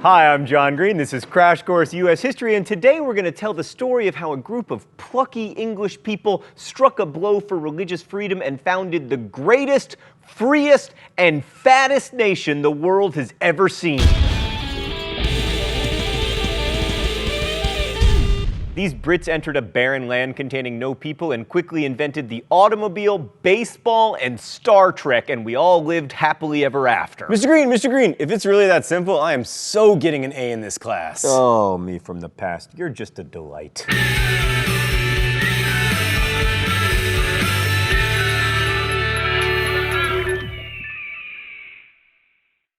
Hi, I'm John Green. This is Crash Course U.S. History, and today we're going to tell the story of how a group of plucky English people struck a blow for religious freedom and founded the greatest, freest, and fattest nation the world has ever seen. These Brits entered a barren land containing no people and quickly invented the automobile, baseball, and Star Trek, and we all lived happily ever after. Mr. Green, if it's really that simple, I am so getting an A in this class. Oh, me from the past. You're just a delight.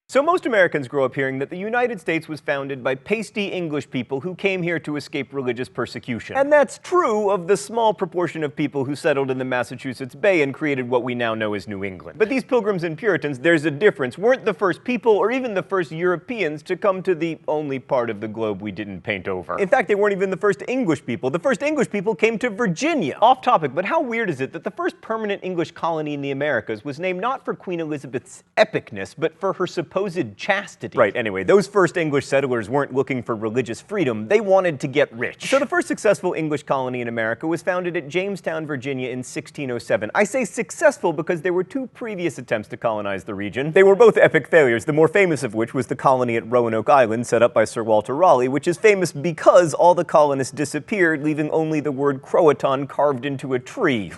So most Americans grow up hearing that the United States was founded by pasty English people who came here to escape religious persecution. And that's true of the small proportion of people who settled in the Massachusetts Bay and created what we now know as New England. But these Pilgrims and Puritans, there's a difference, weren't the first people or even the first Europeans to come to the only part of the globe we didn't paint over. In fact, they weren't even the first English people. The first English people came to Virginia. Off topic, but how weird is it that the first permanent English colony in the Americas was named not for Queen Elizabeth's epicness, but for her supposed chastity. Right, anyway, those first English settlers weren't looking for religious freedom, they wanted to get rich. So the first successful English colony in America was founded at Jamestown, Virginia in 1607. I say successful because there were two previous attempts to colonize the region. They were both epic failures, the more famous of which was the colony at Roanoke Island set up by Sir Walter Raleigh, which is famous because all the colonists disappeared, leaving only the word Croatan carved into a tree.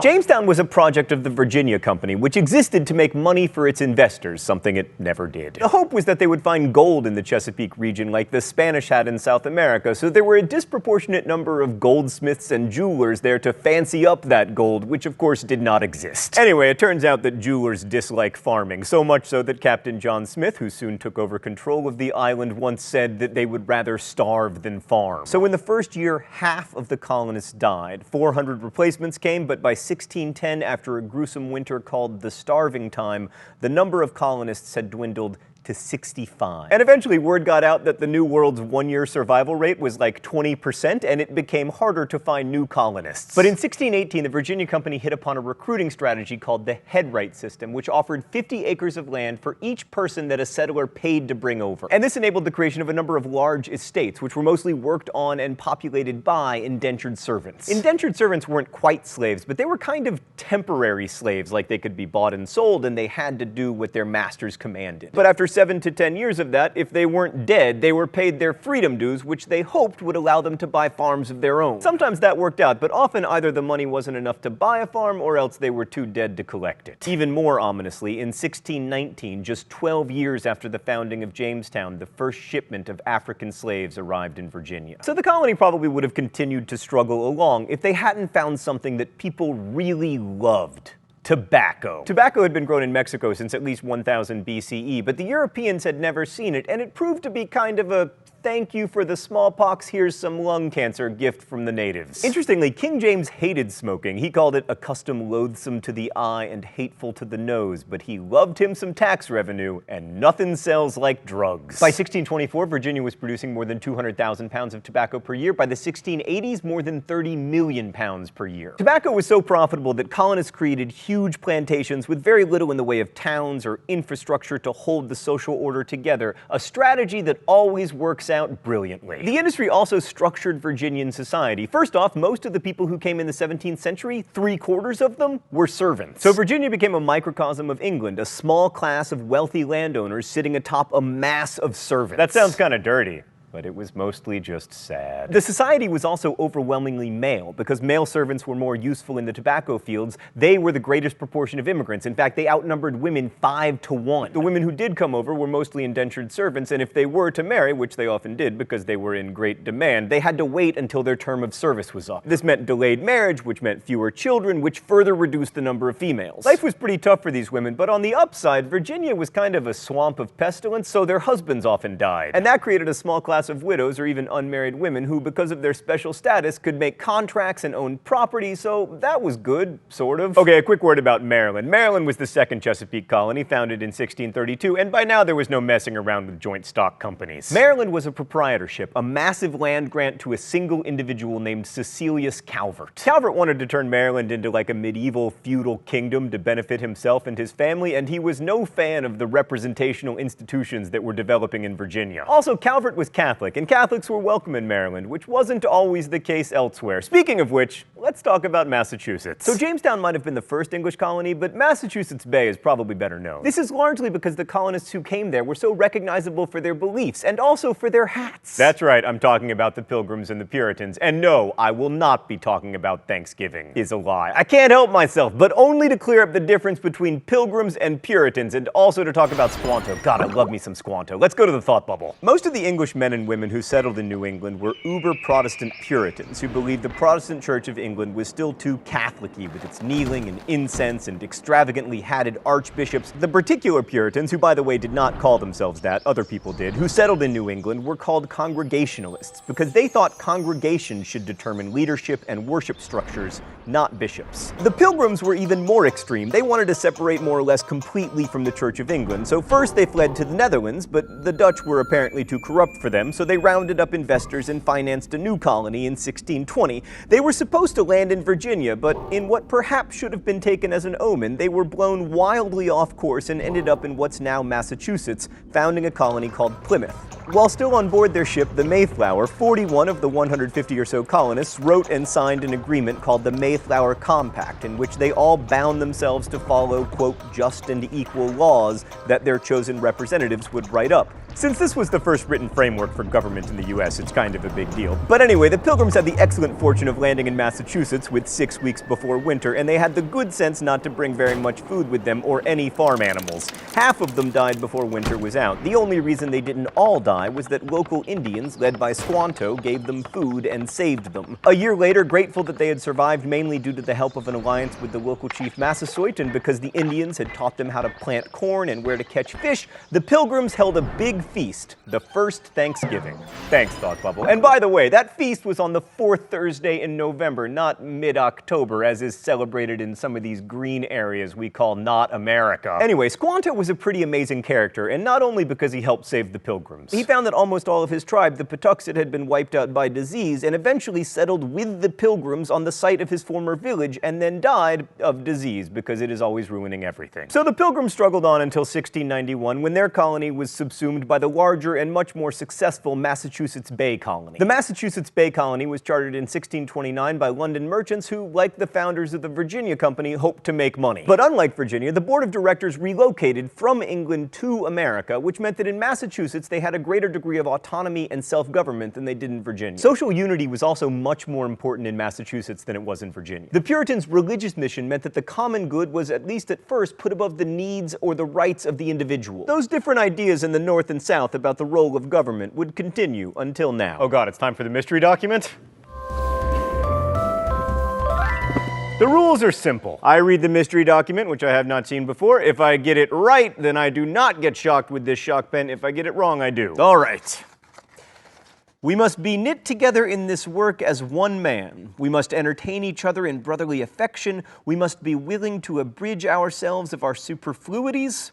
Jamestown was a project of the Virginia Company, which existed to make money for its investors, something it never did. The hope was that they would find gold in the Chesapeake region like the Spanish had in South America, so there were a disproportionate number of goldsmiths and jewelers there to fancy up that gold, which of course did not exist. Anyway, it turns out that jewelers dislike farming, so much so that Captain John Smith, who soon took over control of the island, once said that they would rather starve than farm. So in the first year, half of the colonists died. 400 replacements came, but by 1610, after a gruesome winter called the Starving Time, the number of colonists had dwindled to 65. And eventually word got out that the New World's one-year survival rate was like 20%, and it became harder to find new colonists. But in 1618, the Virginia Company hit upon a recruiting strategy called the headright system, which offered 50 acres of land for each person that a settler paid to bring over. And this enabled the creation of a number of large estates, which were mostly worked on and populated by indentured servants. Indentured servants weren't quite slaves, but they were kind of temporary slaves, like they could be bought and sold, and they had to do what their masters commanded. But after 7 to 10 years of that, if they weren't dead, they were paid their freedom dues, which they hoped would allow them to buy farms of their own. Sometimes that worked out, but often either the money wasn't enough to buy a farm or else they were too dead to collect it. Even more ominously, in 1619, just 12 years after the founding of Jamestown, the first shipment of African slaves arrived in Virginia. So the colony probably would have continued to struggle along if they hadn't found something that people really loved. Tobacco. Tobacco had been grown in Mexico since at least 1000 BCE, but the Europeans had never seen it, and it proved to be kind of a thank you for the smallpox, here's some lung cancer gift from the natives. Interestingly, King James hated smoking. He called it a custom loathsome to the eye and hateful to the nose, but he loved him some tax revenue, and nothing sells like drugs. By 1624, Virginia was producing more than 200,000 pounds of tobacco per year. By the 1680s, more than 30 million pounds per year. Tobacco was so profitable that colonists created huge plantations with very little in the way of towns or infrastructure to hold the social order together, a strategy that always works out brilliantly. The industry also structured Virginian society. First off, most of the people who came in the 17th century, 3/4 of them, were servants. So Virginia became a microcosm of England, a small class of wealthy landowners sitting atop a mass of servants. That sounds kind of dirty, but it was mostly just sad. The society was also overwhelmingly male. Because male servants were more useful in the tobacco fields, they were the greatest proportion of immigrants. In fact, they outnumbered women 5 to 1. The women who did come over were mostly indentured servants, and if they were to marry, which they often did because they were in great demand, they had to wait until their term of service was up. This meant delayed marriage, which meant fewer children, which further reduced the number of females. Life was pretty tough for these women, but on the upside, Virginia was kind of a swamp of pestilence, so their husbands often died. And that created a small class class of widows or even unmarried women who, because of their special status, could make contracts and own property, so that was good, sort of. Okay, a quick word about Maryland. Maryland was the second Chesapeake colony, founded in 1632, and by now there was no messing around with joint stock companies. Maryland was a proprietorship, a massive land grant to a single individual named Cecilius Calvert. Calvert wanted to turn Maryland into like a medieval feudal kingdom to benefit himself and his family, and he was no fan of the representational institutions that were developing in Virginia. Also, Calvert was Catholic, and Catholics were welcome in Maryland, which wasn't always the case elsewhere. Speaking of which, let's talk about Massachusetts. So Jamestown might have been the first English colony, but Massachusetts Bay is probably better known. This is largely because the colonists who came there were so recognizable for their beliefs, and also for their hats. That's right, I'm talking about the Pilgrims and the Puritans, and no, I will not be talking about Thanksgiving. Is a lie. I can't help myself, but only to clear up the difference between Pilgrims and Puritans, and also to talk about Squanto. God, I love me some Squanto. Let's go to the thought bubble. Most of the English men and women who settled in New England were uber-Protestant Puritans who believed the Protestant Church of England was still too Catholic-y with its kneeling and incense and extravagantly hatted archbishops. The particular Puritans, who by the way did not call themselves that, other people did, who settled in New England were called Congregationalists because they thought congregations should determine leadership and worship structures, not bishops. The Pilgrims were even more extreme. They wanted to separate more or less completely from the Church of England, so first they fled to the Netherlands, but the Dutch were apparently too corrupt for them, so they rounded up investors and financed a new colony in 1620. They were supposed to land in Virginia, but in what perhaps should have been taken as an omen, they were blown wildly off course and ended up in what's now Massachusetts, founding a colony called Plymouth. While still on board their ship, the Mayflower, 41 of the 150 or so colonists wrote and signed an agreement called the Mayflower Compact, in which they all bound themselves to follow, quote, just and equal laws that their chosen representatives would write up. Since this was the first written framework for government in the US, it's kind of a big deal. But anyway, the Pilgrims had the excellent fortune of landing in Massachusetts with 6 weeks before winter, and they had the good sense not to bring very much food with them or any farm animals. Half of them died before winter was out. The only reason they didn't all die was that local Indians, led by Squanto, gave them food and saved them. A year later, grateful that they had survived mainly due to the help of an alliance with the local chief Massasoit, and because the Indians had taught them how to plant corn and where to catch fish, the Pilgrims held a big feast, the first Thanksgiving. Thanks, Thought Bubble. And by the way, that feast was on the fourth Thursday in November, not mid-October, as is celebrated in some of these green areas we call not America. Anyway, Squanto was a pretty amazing character, and not only because he helped save the Pilgrims. He found that almost all of his tribe, the Patuxet, had been wiped out by disease, and eventually settled with the Pilgrims on the site of his former village, and then died of disease, because it is always ruining everything. So the Pilgrims struggled on until 1691, when their colony was subsumed by the larger and much more successful Massachusetts Bay Colony. The Massachusetts Bay Colony was chartered in 1629 by London merchants who, like the founders of the Virginia Company, hoped to make money. But unlike Virginia, the board of directors relocated from England to America, which meant that in Massachusetts they had a greater degree of autonomy and self-government than they did in Virginia. Social unity was also much more important in Massachusetts than it was in Virginia. The Puritans' religious mission meant that the common good was, at least at first, put above the needs or the rights of the individual. Those different ideas in the North and South about the role of government would continue until now. Oh god, it's time for the mystery document? The rules are simple. I read the mystery document, which I have not seen before. If I get it right, then I do not get shocked with this shock pen. If I get it wrong, I do. All right. We must be knit together in this work as one man. We must entertain each other in brotherly affection. We must be willing to abridge ourselves of our superfluities?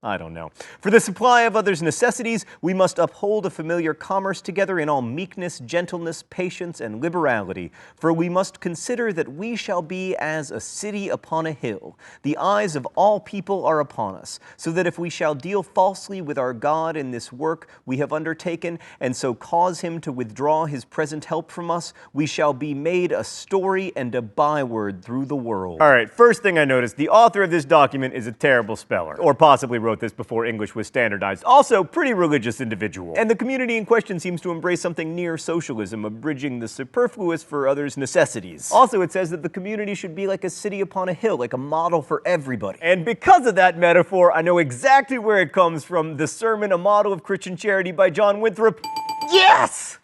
I don't know. For the supply of others' necessities, we must uphold a familiar commerce together in all meekness, gentleness, patience, and liberality. For we must consider that we shall be as a city upon a hill. The eyes of all people are upon us, so that if we shall deal falsely with our God in this work we have undertaken, and so cause him to withdraw his present help from us, we shall be made a story and a byword through the world. All right, first thing I noticed, the author of this document is a terrible speller, or possibly wrote this before English was standardized. Also, pretty religious individual. And the community in question seems to embrace something near socialism, abridging the superfluous for others' necessities. Also, it says that the community should be like a city upon a hill, like a model for everybody. And because of that metaphor, I know exactly where it comes from. The sermon, A Model of Christian Charity by John Winthrop. Yes!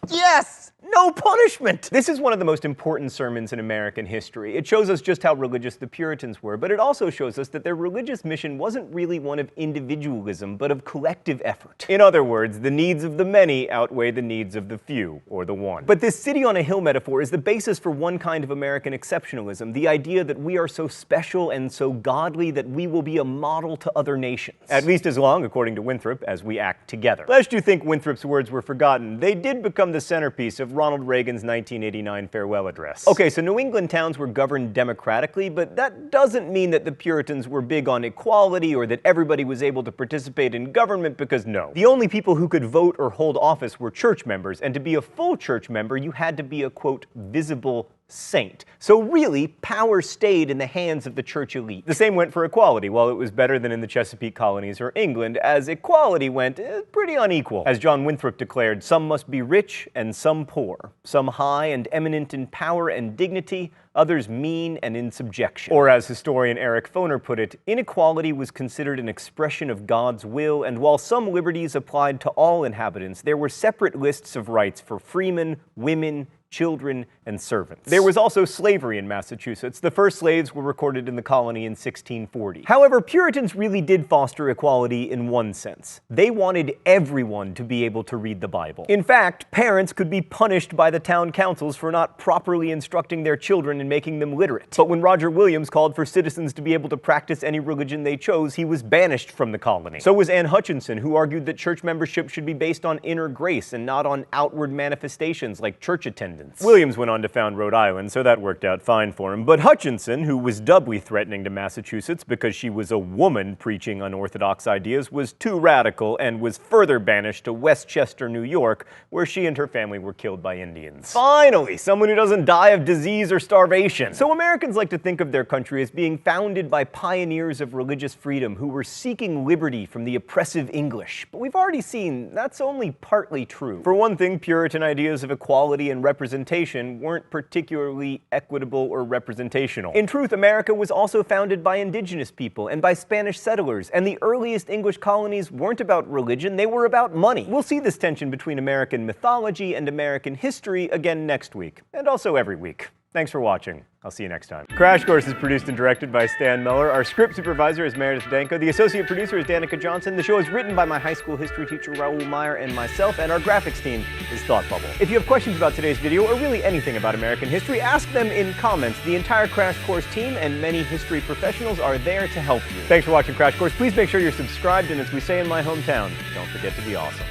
Yes! No punishment! This is one of the most important sermons in American history. It shows us just how religious the Puritans were, but it also shows us that their religious mission wasn't really one of individualism, but of collective effort. In other words, the needs of the many outweigh the needs of the few, or the one. But this city on a hill metaphor is the basis for one kind of American exceptionalism, the idea that we are so special and so godly that we will be a model to other nations. At least as long, according to Winthrop, as we act together. Lest you think Winthrop's words were forgotten, they did become the centerpiece of Ronald Reagan's 1989 farewell address. Okay, so New England towns were governed democratically, but that doesn't mean that the Puritans were big on equality or that everybody was able to participate in government, because no. The only people who could vote or hold office were church members, and to be a full church member, you had to be a, quote, visible saint. So really, power stayed in the hands of the church elite. The same went for equality. While it was better than in the Chesapeake colonies or England, as equality went, pretty unequal. As John Winthrop declared, some must be rich and some poor, some high and eminent in power and dignity, others mean and in subjection. Or as historian Eric Foner put it, inequality was considered an expression of God's will, and while some liberties applied to all inhabitants, there were separate lists of rights for freemen, women, children, and servants. There was also slavery in Massachusetts. The first slaves were recorded in the colony in 1640. However, Puritans really did foster equality in one sense. They wanted everyone to be able to read the Bible. In fact, parents could be punished by the town councils for not properly instructing their children and making them literate. But when Roger Williams called for citizens to be able to practice any religion they chose, he was banished from the colony. So was Anne Hutchinson, who argued that church membership should be based on inner grace and not on outward manifestations like church attendance. Williams went on to found Rhode Island, so that worked out fine for him. But Hutchinson, who was doubly threatening to Massachusetts because she was a woman preaching unorthodox ideas, was too radical and was further banished to Westchester, New York, where she and her family were killed by Indians. Finally, someone who doesn't die of disease or starvation. So Americans like to think of their country as being founded by pioneers of religious freedom who were seeking liberty from the oppressive English. But we've already seen that's only partly true. For one thing, Puritan ideas of equality and representation weren't particularly equitable or representational. In truth, America was also founded by indigenous people and by Spanish settlers, and the earliest English colonies weren't about religion, they were about money. We'll see this tension between American mythology and American history again next week, and also every week. Thanks for watching. I'll see you next time. Crash Course is produced and directed by Stan Miller. Our script supervisor is Meredith Danko. The associate producer is Danica Johnson. The show is written by my high school history teacher, Raoul Meyer, and myself, and our graphics team is Thought Bubble. If you have questions about today's video, or really anything about American history, ask them in comments. The entire Crash Course team and many history professionals are there to help you. Thanks for watching Crash Course. Please make sure you're subscribed, and as we say in my hometown, don't forget to be awesome.